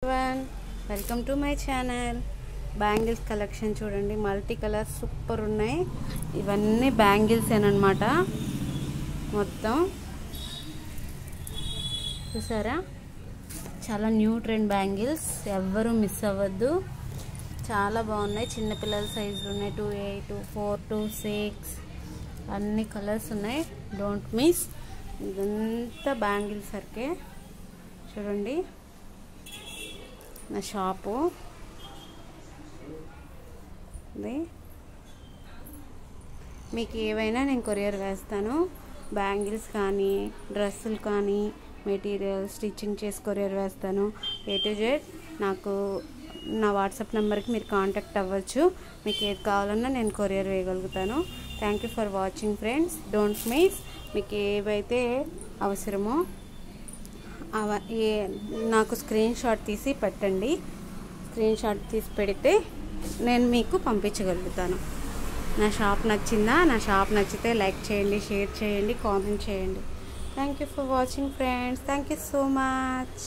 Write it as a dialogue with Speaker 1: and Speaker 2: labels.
Speaker 1: everyone, welcome to my channel. Bangles collection చూడండి, multi colour super ఉన్నాయి. ఇవన్నీ bangles ఏనమాట. మొత్తం చూసారా, చాలా న్యూ ట్రెండ్ బ్యాంగిల్స్, ఎవ్వరూ మిస్ అవ్వద్దు. చాలా బాగున్నాయి. చిన్నపిల్లల సైజులు ఉన్నాయి, 2, 8, 4, 2, 6 అన్ని కలర్స్ ఉన్నాయి. Don't miss. ఇదంతా బ్యాంగిల్స్ సరికే. చూడండి నా షాపు ఇది. మీకు ఏవైనా నేను కొరియర్ వేస్తాను. బ్యాంగిల్స్ కానీ, డ్రెస్సులు కానీ, మెటీరియల్ స్టిచ్చింగ్ చేసి కొరియర్ వేస్తాను. A to Z. నాకు నా వాట్సాప్ నెంబర్కి మీరు కాంటాక్ట్ అవ్వచ్చు. మీకు ఏది కావాలన్నా నేను కొరియర్ వేయగలుగుతాను. Thank you for watching friends. Don't miss. మీకు ఏవైతే అవసరమో నాకు స్క్రీన్ షాట్ తీసి పెట్టండి. స్క్రీన్ షాట్ తీసి పెడితే నేను మీకు పంపించగలుగుతాను. నా షాప్ నచ్చిందా? నా షాప్ నచ్చితే లైక్ చేయండి, షేర్ చేయండి, కామెంట్ చేయండి. Thank you for watching friends. Thank you so much.